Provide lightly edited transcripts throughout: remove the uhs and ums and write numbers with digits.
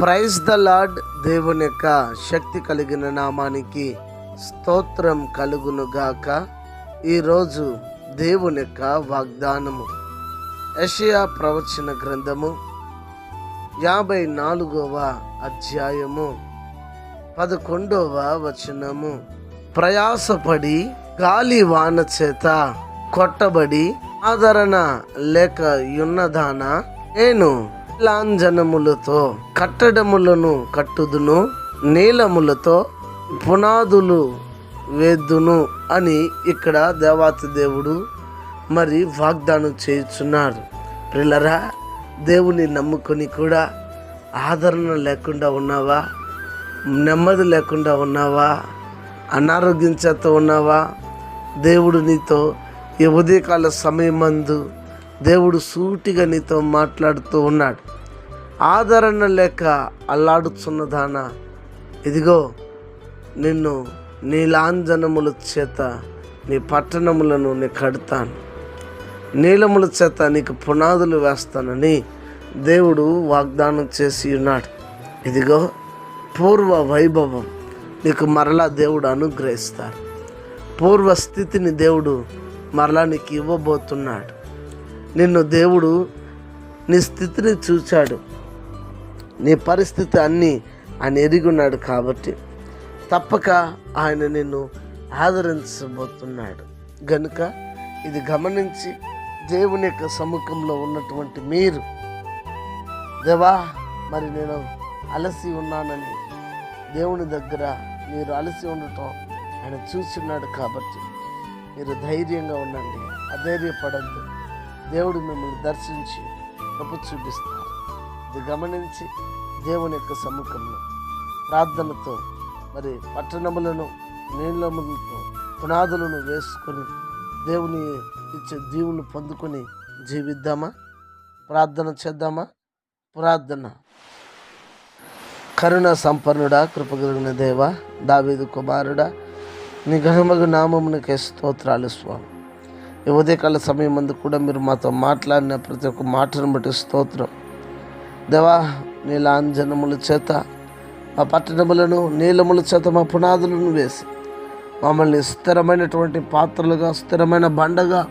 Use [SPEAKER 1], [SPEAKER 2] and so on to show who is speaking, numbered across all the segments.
[SPEAKER 1] Praise the lord. దేవుని యొక్క శక్తి కలిగిన నామానికి స్తోత్రం కలుగును గాక. ఈరోజు దేవుని యొక్క వాగ్దానము యెషయా ప్రవచన గ్రంథము 54వ అధ్యాయము 11వ వచనము. ప్రయాసపడి గాలి వాన చేత కొట్టబడి ఆదరణ లేక యున్నదానా, నేను లాంఛనములతో కట్టడములను కట్టుదును, నీలములతో పునాదులు వేద్దును అని ఇక్కడ దేవాతి దేవుడు మరి వాగ్దానం చేయుచున్నాడు. ప్రియులారా, దేవుని నమ్ముకొని కూడా ఆదరణ లేకుండా ఉన్నావా? నెమ్మది లేకుండా ఉన్నావా? అనారోగ్యం చేత ఉన్నావా? దేవుడు నీతో ఈ ఉదయకాల సమయమందు దేవుడు సూటిగా నీతో మాట్లాడుతూ ఉన్నాడు. ఆదరణ లేక అల్లాడుచున్నదానా, ఇదిగో నిన్ను నీ లాంఛనముల చేత నీ పట్టణములను నీ కడతాను, నీలముల చేత నీకు పునాదులు వేస్తానని దేవుడు వాగ్దానం చేసి ఉన్నాడు. ఇదిగో పూర్వ వైభవం నీకు మరలా దేవుడు అనుగ్రహిస్తాడు. పూర్వ స్థితిని దేవుడు మరలా నీకు ఇవ్వబోతున్నాడు. నిన్ను దేవుడు నీ స్థితిని చూచాడు, నీ పరిస్థితి అన్నీ ఆయన ఎరిగున్నాడు. కాబట్టి తప్పక ఆయన నిన్ను ఆదరించబోతున్నాడు. గనుక ఇది గమనించి దేవుని యొక్క సముఖంలో ఉన్నటువంటి మీరు, దేవా మరి నేను అలసి ఉన్నానని దేవుని దగ్గర మీరు అలసి ఉండటం ఆయన చూస్తున్నాడు. కాబట్టి మీరు ధైర్యంగా ఉండండి, అధైర్యపడద్దు. దేవుడు మిమ్మల్ని దర్శించి కృప చూపిస్తారు. ఇది గమనించి దేవుని యొక్క సముఖంలో ప్రార్థనతో మరి పట్టణములను నీళ్ళములతో పునాదులను వేసుకొని దేవుని ఇచ్చే దీవులు పొందుకొని జీవిద్దామా? ప్రార్థన చేద్దామా? ప్రార్థన. కరుణ సంపన్నుడా, కృపగలిగిన దేవా, దావీదు కుమారుడా, నీ ఘనమగు నామమునకే స్తోత్రాలు స్వామి. ఈ ఉదయకాల సమయం మందు కూడా మీరు మాతో మాట్లాడిన ప్రతి ఒక్క మాటను బట్టి స్తోత్రం. దేవా, నీ లాంఛనముల చేత మా పట్టణములను, నీలముల చేత మా పునాదులను వేసి మమ్మల్ని స్థిరమైనటువంటి పాత్రలుగా, స్థిరమైన బండగా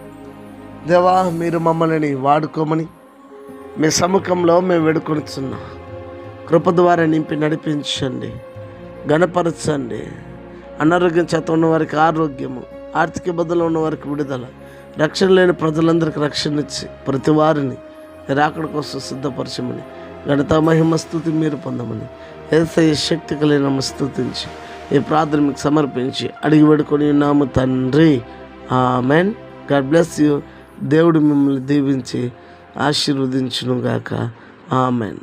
[SPEAKER 1] దేవా మీరు మమ్మల్ని వాడుకోమని మీ సముఖంలో మేము వేడుకొనిచున్నాం. కృప ద్వారా నింపి నడిపించండి, ఘనపరచండి. అనారోగ్యం చేత ఉన్న వారికి ఆరోగ్యము, ఆర్థిక ఇబ్బందులు ఉన్న వారికి విడుదల, రక్షణ లేని ప్రజలందరికీ రక్షణ ఇచ్చి ప్రతి వారిని రాకడ కోసం సిద్ధపరచమని, ఘనత మహిమ స్తుతి మీరు పొందమని యేసయ్య శక్తి కలిగిన స్తుతించి ఈ ప్రార్థన మీకు సమర్పించి అడిగి వేడుకొని ఉన్నాము తండ్రి. ఆమెన్. God bless you. దేవుడు మిమ్మల్ని దీవించి ఆశీర్వదించును గాక. ఆమెన్.